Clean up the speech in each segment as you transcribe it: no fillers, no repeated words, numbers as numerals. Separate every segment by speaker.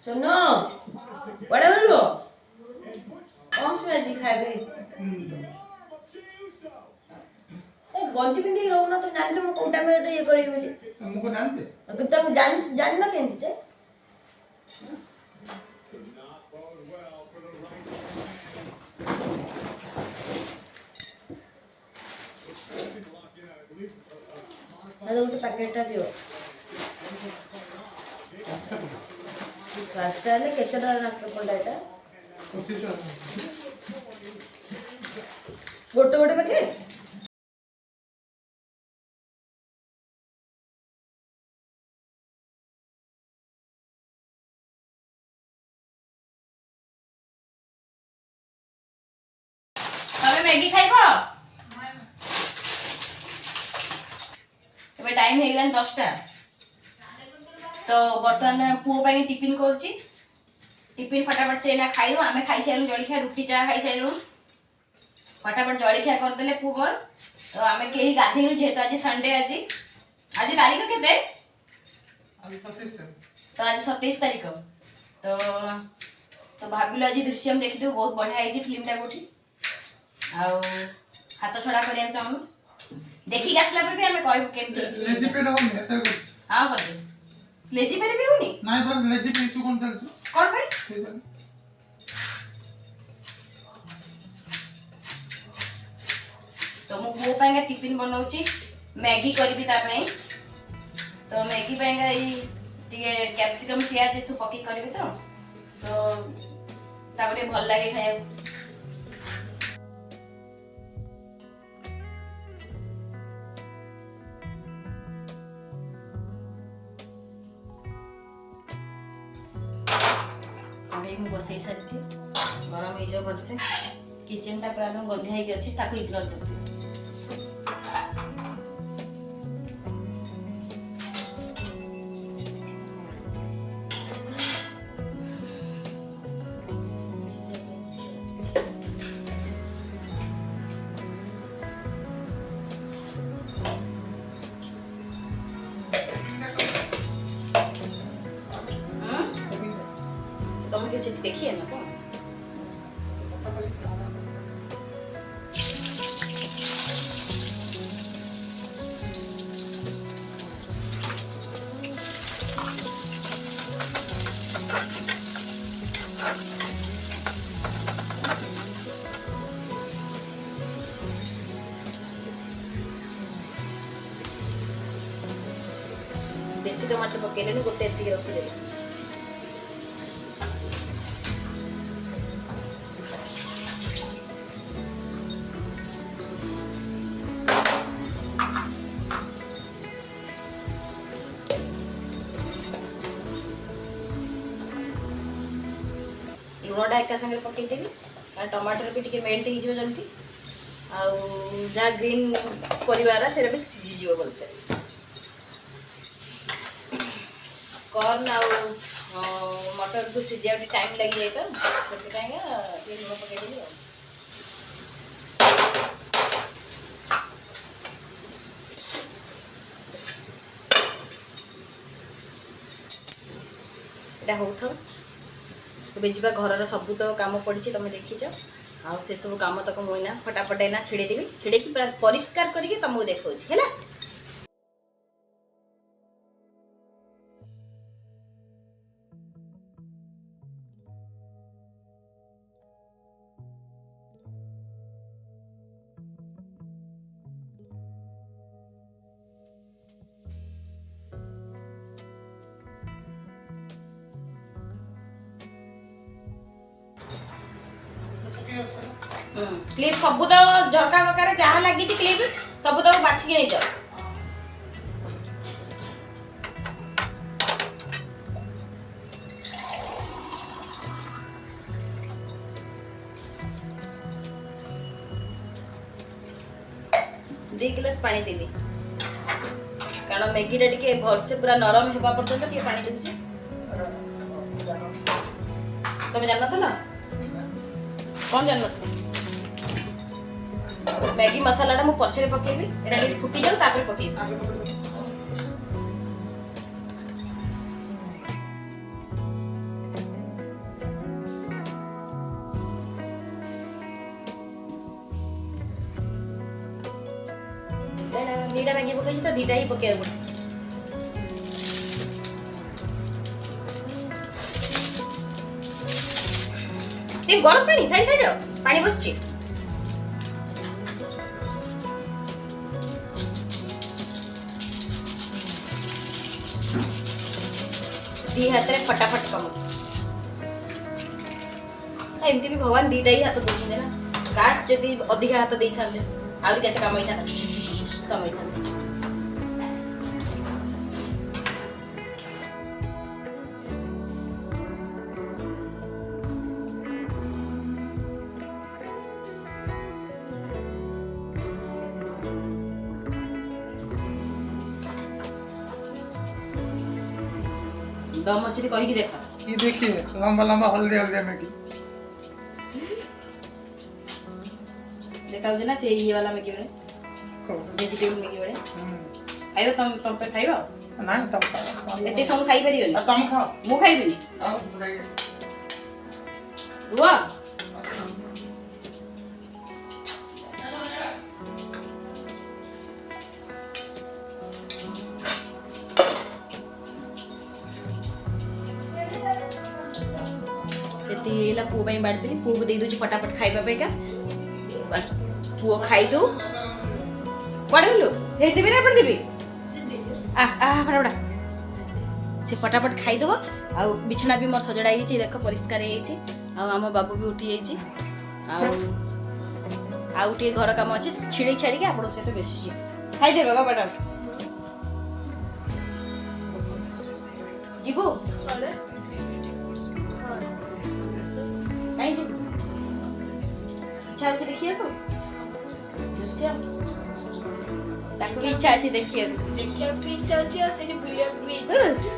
Speaker 1: सुनो बड़े बोलो कौन सी जी खाएगी ए गंजी पिंडी रहना तो जान तुम कोटा में ये करी मुझे
Speaker 2: हमको जानते
Speaker 1: अगर तुम जान ना केंती से ना तो पैकेट दियो रास्ताले केतटा रास्ता पड़ला एटा गोटे गोटे पैकेट तबे मैगी खाइबो तबे टाइम हे गेलान 10टा तो बर्तमान पुओ पाई टिफिन करूची टिफिन फटाफट से ना खाइबो आमे खाइ साइलु जळखिया रुटी चा खाइ साइलु फटाफट जळखिया कर देले पुओ पर तो आमे केही गाधेनु जेतो आज संडे आज तारीख केते
Speaker 2: आज 27
Speaker 1: तो आज 27 तारीख तो भाबिलो आज दृश्यम देखितो बहुत बढ़िया आइची फिल्म टा गोठी आ हाथ छड़ा करिया चाहू देखि गसला पर भी हमें कहबो केमती
Speaker 2: लेजी पे रहम एता
Speaker 1: हां कर दे लेजी पे भी होनी
Speaker 2: नाइ बस लेजी पे इशू कोन चलछ
Speaker 1: कोन भाई तो मु वो पाएगा टिफिन बनाउची मैगी करबी ता पई तो मैगी पाएगा ई टिके कैप्सिकम प्याज सब पकी करबी तो ताबरे भल लागे खाया मु बसई सारी गरम हो भलसे किचन टा पूरा गंधा अच्छी इग्नोर कर तुम किसी देखिए ना कौन बेसी टमाटर पकेले गोटे एति रखिदे लुणटा एका संगे पकईदेवी और टमाटर भी टिके मेल्ट हो जल्दी आ ग्रीन परिवार से भी सीझी भलसे कॉर्न आ मटर को सीझा टाइम लगी जाए तो से लुण पकईदेवी एटा हो था तो जा घर सब तो कम पड़ी तुम देखीच आ से सब कम तक मुझे फटाफट ना छिड़ेदेवी छिड़े पूरा परिष्कार करके तुमको देखा है। क्लिप सब तो झरका बकार जहाँ लगी क्लिप सब तो बाछी नहीं जाओ दो गिलास पानी देवी कारण मैगी टा टिके भलसे पूरा नरम होगा पर्यंत टिके पानी देबुची तुम जान ना कौन जान मैगी मसाला मु पछरे पकेबी एटा टिके फुटी जाऊ तापर पकेबी दीटा मैगी पकई तो दीटा ही पकड़ गरम पानी साइड साइड पानी बसुची दी हाथ में फटाफट कम एमती भी भगवान दीटा ही हाथ दे ना काश जदि अधिक हाथ दे था आउरी केते काम होई था काम होई था दम अच्छी कही देखा
Speaker 2: ये देखिए लंबा लंबा हल्दी हल्दी मैगी
Speaker 1: देखा ना से ये वाला मैगी बड़े वेजिटेबल मैगी बड़े खाइबो तुम पे खाइबो
Speaker 2: ना तब
Speaker 1: एते सब खाइ परियोनी
Speaker 2: तुम खाओ
Speaker 1: मु खाइबिनी
Speaker 2: आओ
Speaker 1: रुआ एला पुओ ପାଇଁ ବାଡିଦେଲି ପୁଅକୁ ଦେଇ ଦଉଛି ଫଟାଫଟ ଖାଇବା ପାଇଁକା बस पुओ खाई दो କୁଆଡେ ଗଲୁ ହେଇ ଦେବି ନା ଆପଣ ଦେବି ଫଟାଫଟ से फटाफट खाईदेव आउ बिछना भी मोर सजड़ा है देख परिष्कार आम बाबू भी उठी आउ टे घर काम अच्छे छिड़ी छाड़ी आप सहित बेसुची खाईदे बाबा फटाफट जीवु इच्छा हो देखिए तो इच्छा अच्छी देखिए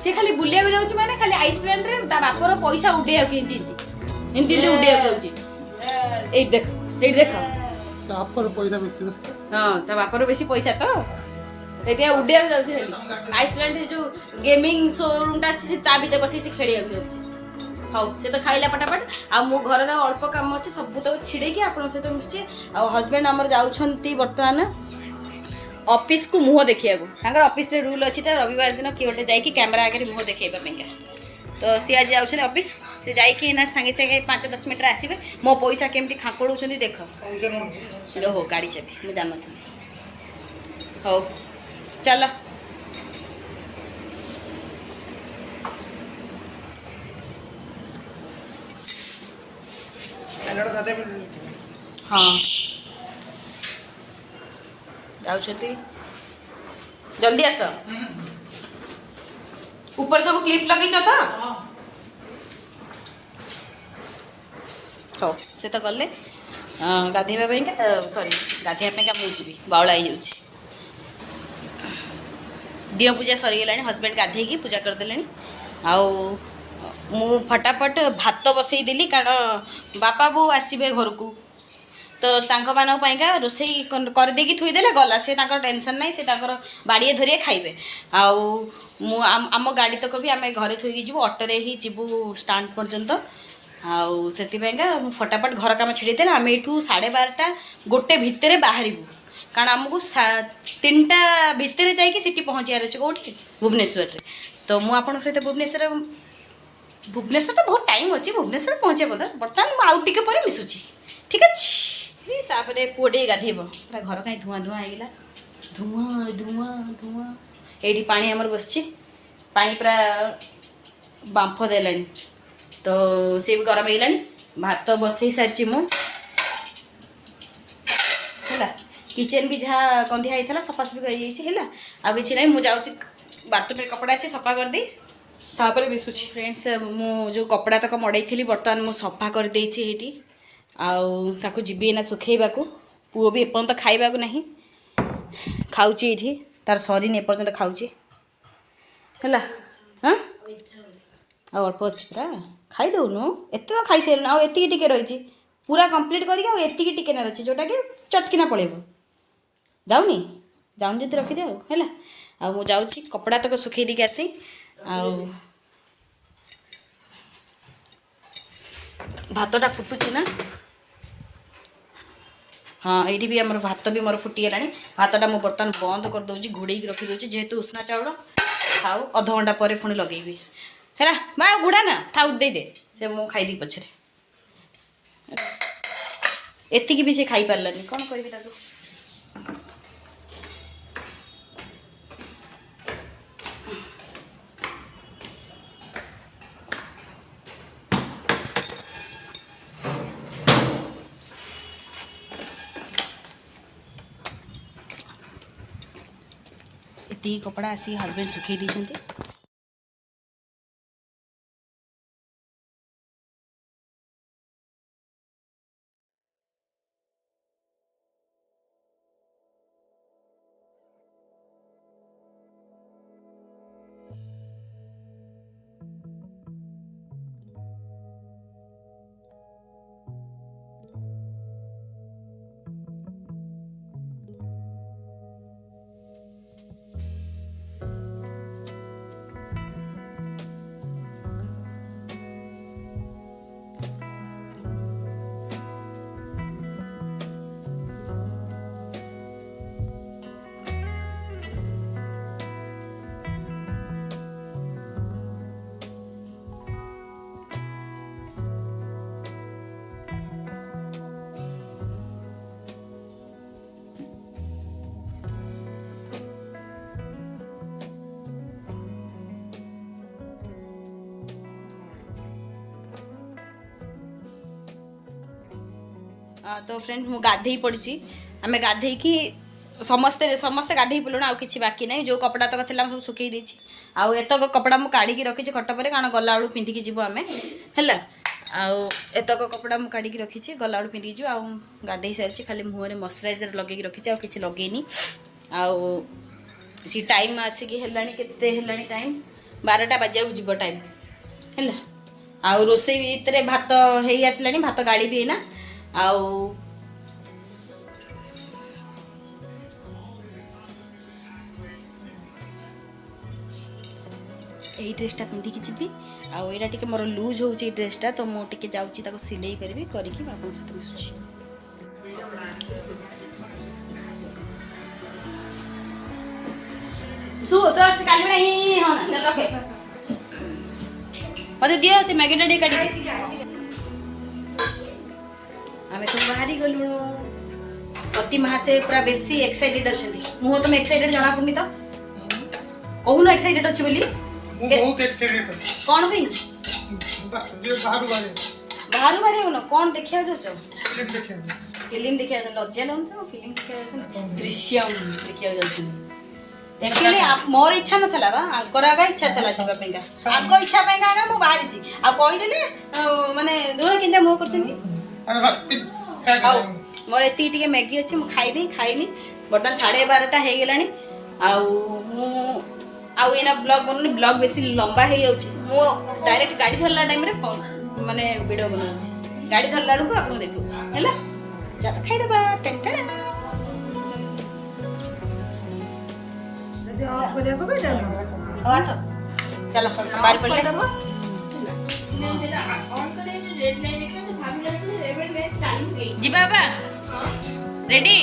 Speaker 1: से खाली बुलिया जाऊँ माने खाली आइस प्लेन रे ता बापर पैसा उड़े हिंदी उड़े देख
Speaker 2: बापर पैसा बेसी
Speaker 1: हाँ ता बापर बेसी पैसा तो एतिया उड़े जाऊँ आइस प्लेन जो गेमिंग शोरूम टा अच्छे ता भीतर बस से खेलिया जाऊँ हाँ से तो खाइला फटाफट आ मो घर अल्प काम अच्छे सब तक छिड़े आप सहित मिशे आ हजबैंड आमर जाऊँगी बर्तमान ऑफिस को मुह देखा ऑफिस रे रूल अच्छी रविवार दिन किए गोटे जाकि कैमेरा आगे मुह देखा तो सी आज जाऊँ ऑफिस से जाकि सागे सागे 5-10 मिनट आसवे मो पैसा केमती खाकड़ देख हो गाड़ी चाबी मुझे जान हो चल हाँ जाऊँ जल्दी आस ऊपर सब क्लिप लगे तो हाँ से तो गले गाधेवा सॉरी गाधेवा मुझे बावला हो दिह पूजा सरीगला हजबैंड गाधे पूजा करदे आउ मु फटाफट भात बसईदेली कारण बापा बो आसबे घर को तो मानका रोसई करदेकी थुईदेले गला से टेंशन ना से बाड़िए धरिए खाइबे आम गाड़ी तक भी आम घरे थुईकी जीवु ऑटोरे ही जीवु स्टांड पर्यंत आउ से फटाफट घर काम छिड़ीदेले आम यू 12:30 गोटे भितर बाहर कारण आमको 3टा भितर जाकि पहुँचार अच्छे कौटी भुवनेश्वर रे तो मुझे सहित भुवनेश्वर तो बहुत टाइम अच्छी भुवनेश्वर पहुँचे बर्तमान आउ टिके पर मिसुची ठीक अच्छे तापर पुओटे गाधेब पूरा घर कहीं धुआं धुआं होगा धुआं धुआं धुआं ये पानी आमर बस पानी पूरा बांफ देला तो सी भी गरम होगा भात बसई सारी मु किचन भी जहाँ कंधिया होता सफासफी कर आ कि ना मुझे बाथरूम में कपड़ा अच्छे सफा कर दी तापर बेसुची फ्रेंड्स मु जो कपड़ा तक मड़ई बर्तमान मु सफा कर देती आउ जीवी ना सुखेबा पुओ भी एपर्यंत खाइबा नहीं खाऊची ये तार सरी एपर्यंत खाऊची है हाँ आ अल्प अच्छी पूरा खाईदे एत तो खाई सारे आउ एति टिके रही पूरा कंप्लीट करके टिके ना रही जोटा कि चटकिना पड़ेब जाऊनी जाऊनी जब रखिदे है आ मु जाऊँगी कपड़ा तक सुखे दी आसी भातटा फुटुची ना हाँ ये भी आम भात भी मोर फुटीगला भातटा मुझे बर्तमान बंद करदे घोड़े रखीदे जेहेतु उष्णा चाउल खाऊ अध घंटा पर पुणी लगे है माँ घोड़ा ना था दे दे से मुझे खाईदी पछरे एतिकी भी से खाई पार्लानी कौन कह एति कपड़ा आसी हजबैंड सुखई दी तो फ्रेंड मु गाधे पड़ी आम गाधे कि समस्ते समस्ते गाधे पड़े आ कि बाकी ना जो कपड़ा तक थी सब सुखई देती आउ एतक कपड़ा मुझे काढ़ी रखी खट पर कारण गला बेलू पिंधिकी जीव आम है एतक कपड़ा मुझे काढ़ी रखी गला बेलू पिंधिकी जीव आउ गाधे सारी खाली मुहर मॉइस्चराइजर लगे रखी आउ लगेनी आउ सी टाइम आसिक है टाइम 12टा बाजा जीव टाइम है आउ रोसे भितर भात हो आसला भात गाड़ी भी है आउ यही ड्रेसटा पिंधिकी जी आउ यहाँ टे मोर लुज हो ड्रेसटा तो मुझे जाऊँगी सिलाई करी करके आप सहित मिसुची तू तो काली हाँ रखे मत दियो से मैगीटा टे काटी आम सब बाहरी गलु प्रति मासे पूरा बेसी एक्साइटेड अच्छा मुह तुम एक्साइटेड जना पड़नी तो कहून एक्साइटेड अच्छे बोली
Speaker 2: बहुत एक्साइटेड
Speaker 1: कौन भी
Speaker 2: बाहर
Speaker 1: बाहर हो कौन देखा जाऊँ
Speaker 2: फिल्म देखिए
Speaker 1: फिल्म देखा लज्जा लगुन तो फिल्म देखा दृश्यम देखा जाऊँ एक्चुअली मोर इच्छा नाला बा आंकर आगा इच्छा था जावाई आंक इच्छा आगा मुझे बाहरी आईदे मानने दुण कि मुह कर मोर ये मैगी अच्छी मुझे खाईनी बर्तमान 12:30 हो गला आउना ब्लॉग बनूनी ब्लॉग बेसी लंबा हो जाऊँ डायरेक्ट गाड़ी धरला टाइम फोन माने वीडियो बनाऊँ गाड़ी धरला बेलू आपको देखा चल खाईदे टेंटा आस चलो बाहर पड़े जी बाबा रेडी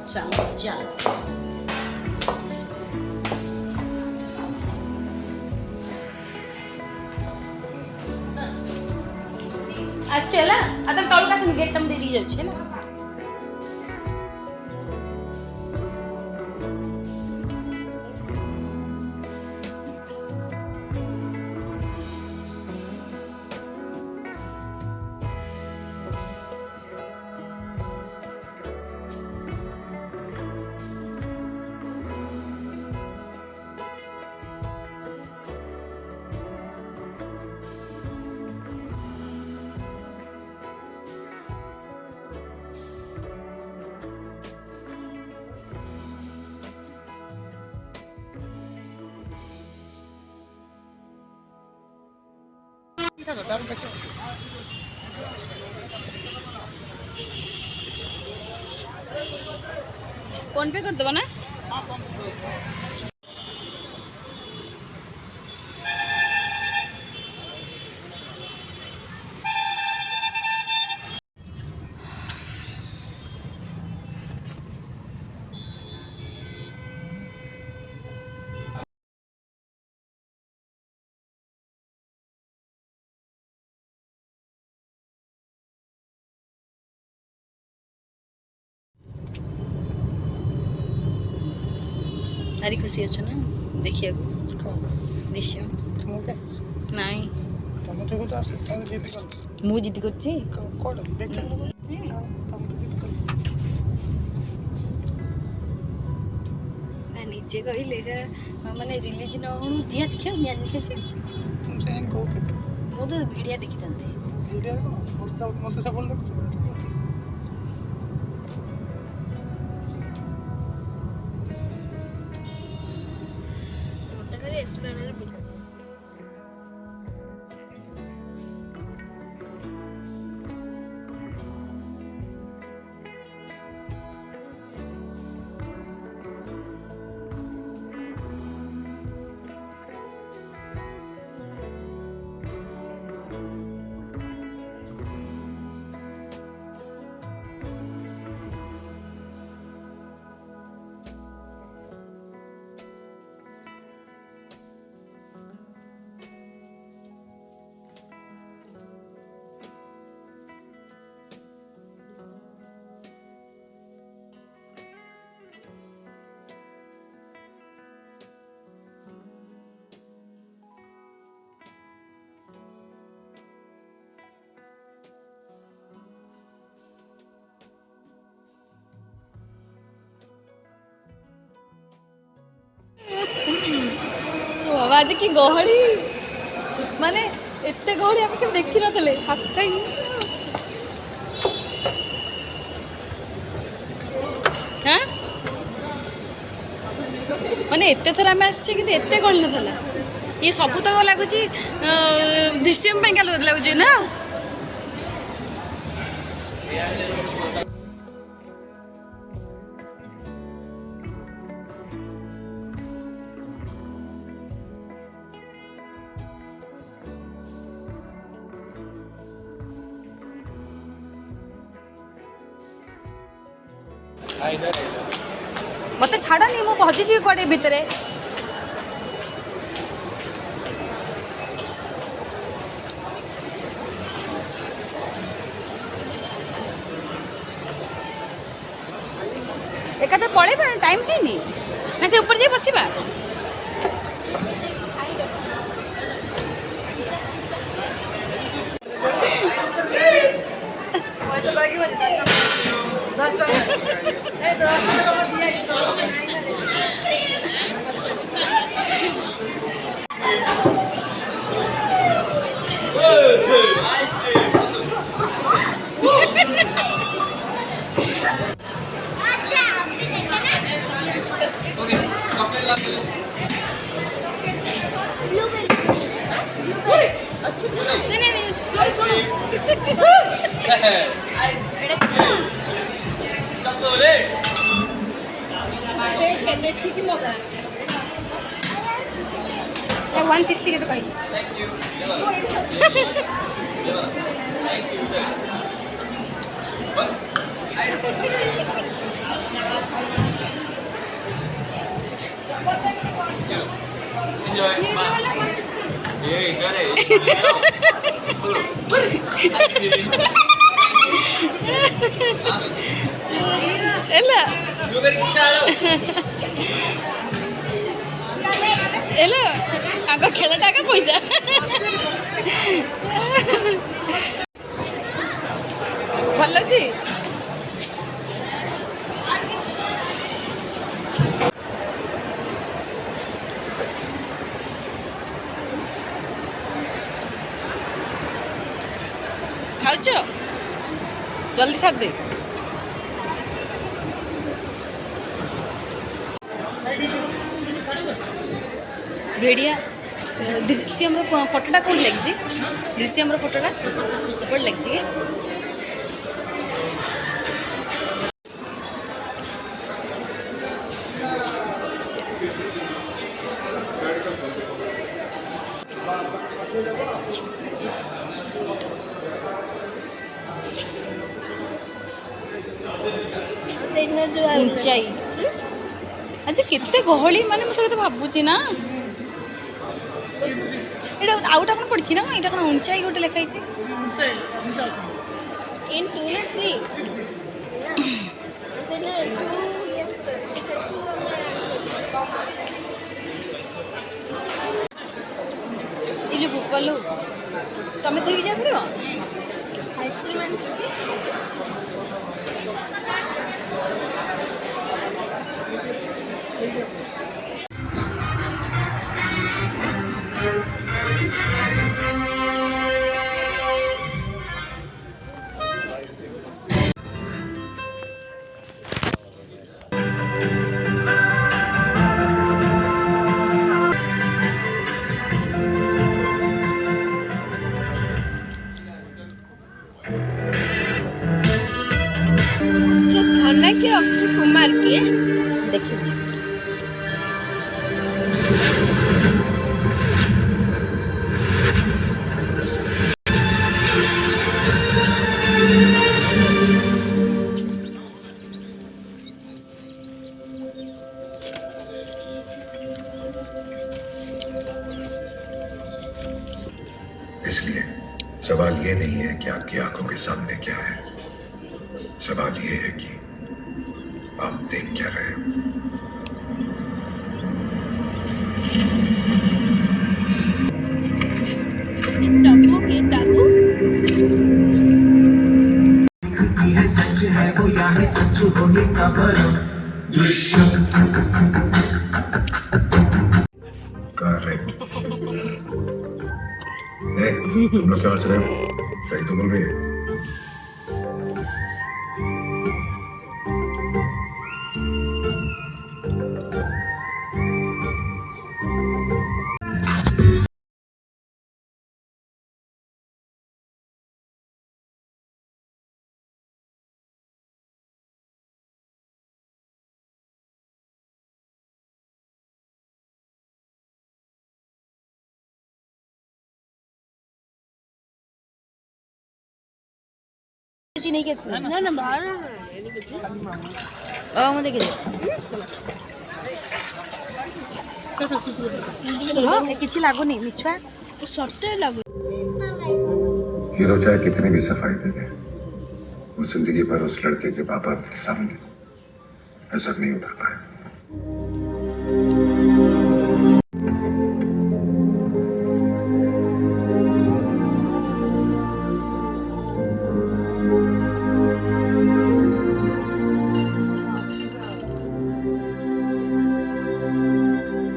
Speaker 1: चलो चलो आसला आता तौल का गेट तुम दे दी जाऊँ है फोन पे कर दो ना भारी खुशी अच्छे ना देखिए दृश्य
Speaker 2: ମୁଁ କାଇଁ
Speaker 1: ନାଇଁ
Speaker 2: ତମ ଯୋଗୁ ତ ଆସେ ତମେ ଜିଦି କଲ
Speaker 1: ମୁଁ ଜିଦି କରୁଛି
Speaker 2: କୋଉଟା ଦେଖିବାକୁ ତମେ ତ ଜିଦି କଲ
Speaker 1: ନିଜେ କହିଲେ ମାନେ ରିଲିଜ ନ ହଉ ଯିଆ ଦେଖିବା ନିଆ ଦେଖିଛି
Speaker 2: ମୁଁ ସେଇ କହୁଥିଲି
Speaker 1: ମୁଁ ତ ଭିଡ଼ିଓ ଦେଖିଥାନ୍ତି
Speaker 2: ଭିଡ଼ିଓ କଣ ମତେ ସବୁବେଳେ ଦେଖୁଛ
Speaker 1: ବାବା ଆଜି କି ଗହଳି ମାନେ ଏତେ ଗହଳି ଆମେ କେବେ ଦେଖିନଥିଲେ ଫାର୍ଷ୍ଟ ଟାଇମ୍ ହାଁ ମାନେ ଏତେ ଥର ଆମେ ଆସିଛେ କିନ୍ତୁ ଏତେ ଗହଳି ନଥିଲା ଇଏ ସବୁ ତ ଲାଗୁଛି ଦୃଶ୍ୟମ ପାଇଁକା ଲାଗୁଛି ନା मत छाड़नी मु भजिजी कड़े भितर एकादे पलैबा टाइम है ना से ऊपर जाए बसवा ठीक मगा 160 के तो कही थैंक यू एलो आगो खेलटा का पैसा भल अच्छी खाऊच जल्दी साथ दे भेड़िया दृश्यम फोटोटा कौन लगी दृश्यम फोटोटा कौन लगी ऊंचाई अच्छा केते गहली माने मुझे भावुची ना এটা আউট আপন পড়ছি না এটা কোন উঞ্চাই গোটে লেখা হইছে স্কিন 2 না 3 এটা 2 ইয়েস এটা 2 ଯାଇଥିଲି ଭୋପାଲ ତମେ ଥରିକି ଯାଇଥିଲ
Speaker 3: ଆଇସ୍କ୍ରିମ୍ ଥନା କି ଅକ୍ଷୟ କୁମାର କିଏ
Speaker 1: ଦେଖିବି
Speaker 4: इसलिए सवाल ये नहीं है कि आपकी आंखों के सामने क्या है, सवाल ये है कि आप देख क्या रहे हो।
Speaker 3: टप्पू के टप्पू
Speaker 5: है सच है वो यहाँ सच होने का भरम दृश्य
Speaker 4: करेक्ट। तुम लोग क्या हंस रहे हो? सही तो बोल रही है।
Speaker 1: नहीं कैसे
Speaker 3: ନା ନା ବାହାର
Speaker 1: ମୁଁ ଦେଖିଲି
Speaker 3: କିଛି ଲାଗୁନି ମିଛୁଆ ସତେ ଲାଗୁ
Speaker 4: हीरो चाहे कितनी भी सफाई दे दे, वो जिंदगी भर उस लड़के के बाप के सामने नजर नहीं उठा पाए।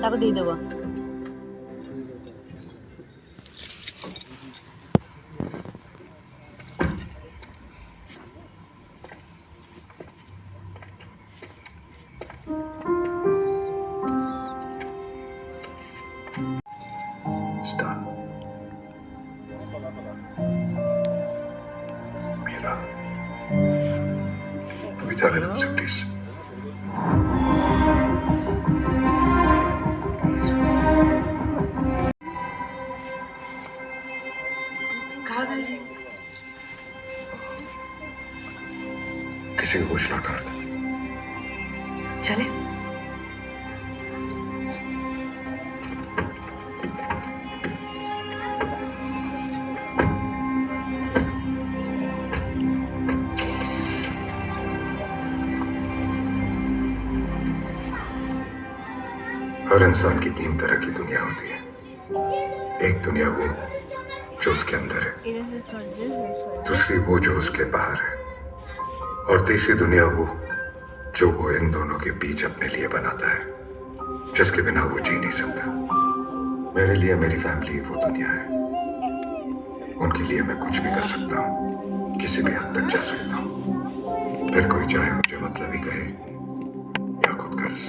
Speaker 1: ତାକୁ ଦେଇଦେବ
Speaker 4: Star. मेरा तू भी जाने तुमसे प्लीज। किसी को कुछ लौटा था।
Speaker 1: चले
Speaker 4: हर इंसान की तीन तरह की दुनिया होती है। एक दुनिया वो जो उसके अंदर है, दूसरी वो जो उसके बाहर है, और तीसरी दुनिया वो जो वो इन दोनों के बीच अपने लिए बनाता है, जिसके बिना वो जी नहीं सकता। मेरे लिए मेरी फैमिली वो दुनिया है। उनके लिए मैं कुछ भी कर सकता हूँ, किसी भी हद तक जा सकता हूँ। फिर कोई चाहे मुझे मतलब ही कहे या खुद गर्ज।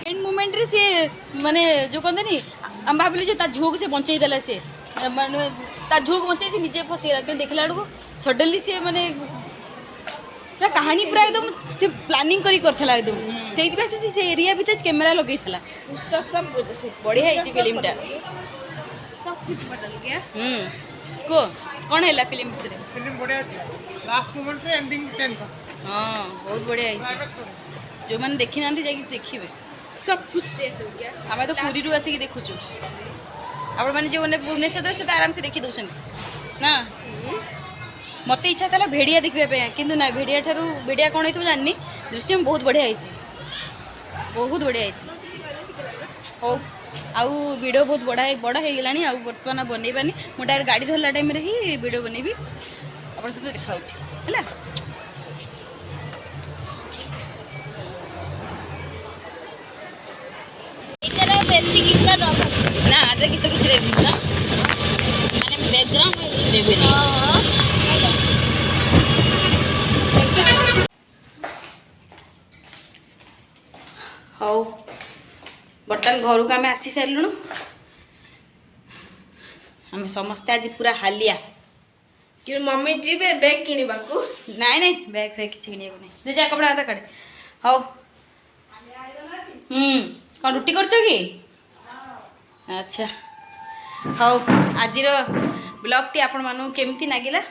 Speaker 1: एंड मोमेंट रे से माने जो कहते नहीं हम भाविलु जे ता झोक से बंचई देला से माने ता झोक बंचई से निजे फसेला के देखला लडको सडनली से माने पूरा कहानी पूरा एकदम से प्लानिंग करी करथला एकदम सेहि दिबे से एरिया भीतर कैमरा लगैथला
Speaker 3: सब
Speaker 1: बढ़िया है फिल्म टा
Speaker 3: सब कुछ बदल गया
Speaker 1: କୁହ କ'ଣ ହେଲା ଫିଲ୍ମ ବିଷୟରେ?
Speaker 2: फिल्म बढ़िया थी लास्ट मोमेंट रे एंडिंग टेन था
Speaker 1: ହଁ ବହୁତ ବଢ଼ିଆ ହେଇଛି। ଯେଉଁମାନେ ଦେଖିନାହାନ୍ତି ଯାଇକି ଦେଖିବେ।
Speaker 3: सब कुछ चेंज हो गया।
Speaker 1: ଆମେ ତ ପୁରୀରୁ ଆସିକି ଦେଖୁଛୁ। ଆପଣମାନେ ଯେଉଁମାନେ ଭୁବନେଶ୍ୱର ଦେବେ ସେ ତ ଆରାମସେ ଦେଖି ଦେଉଛନ୍ତି ନା। ମୋତେ ଇଚ୍ଛା ଥିଲା ଭେଡ଼ିଆ ଦେଖିବା ପାଇଁ କିନ୍ତୁ ନା ଭେଡ଼ିଆ କ'ଣ ହେଇଥିବ ଜାଣିନି। ଦୃଶ୍ୟମ ବହୁତ ବଢ଼ିଆ ହେଇଛି ବହୁତ ବଢ଼ିଆ ହେଇଛି। ହଉ ଆଉ ଭିଡ଼ିଓ ବହୁତ ବଡ଼ ହେଇଗଲାଣି ଆଉ ବର୍ତ୍ତମାନ ବନେଇବାନି। ମୁଁ ଡାଇରେକ୍ଟ ଗାଡ଼ି ଧରିଲା ଟାଇମ୍ରେ ହିଁ ଭିଡ଼ିଓ ବନେଇବି। ଆପଣଙ୍କ ସହିତ ଦେଖାହେଉଛି ହେଲା।
Speaker 3: ଏଟାର ବେଶୀ ଗୀତ ଦବ
Speaker 1: ନା ଆରେ ଗୀତ କିଛି ଦେବି ନା ମାନେ ବ୍ୟାକଗ୍ରାଉଣ୍ଡ ଦେବିନି। ହଉ ବର୍ତ୍ତମାନ ଘରକୁ ଆମେ ଆସି ସାରିଲୁଣୁ। ଆମେ ସମସ୍ତେ ଆଜି ପୁରା ହାଲିଆ।
Speaker 3: कि मम्मी जीवे बैग किଣିବାକୁ
Speaker 1: ନାଇଁ ନାଇଁ ବ୍ୟାଗ୍ ଫ୍ୟାଗ୍ କିଛି କିଣିବାକୁ ନାହିଁ। ଯେ ଯା କପଡ଼ା ହାତ କାଢ଼େ। ହଉ କ'ଣ ରୁଟି କରୁଛ କି? ଆଚ୍ଛା ହଉ ଆଜିର ବ୍ଲଗ୍ଟି ଆପଣମାନଙ୍କୁ କେମିତି ଲାଗିଲା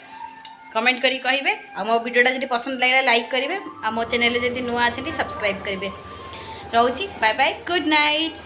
Speaker 1: କମେଣ୍ଟ କରି କହିବେ। ଆଉ ମୋ ଭିଡ଼ିଓଟା ଯଦି ପସନ୍ଦ ଲାଗିଲା ଲାଇକ୍ କରିବେ। ଆଉ ମୋ ଚ୍ୟାନେଲରେ ଯଦି ନୂଆ ଅଛନ୍ତି ସବସ୍କ୍ରାଇବ୍ କରିବେ। ରହୁଛି ବାଏ ବାଏ ଗୁଡ୍ ନାଇଟ୍।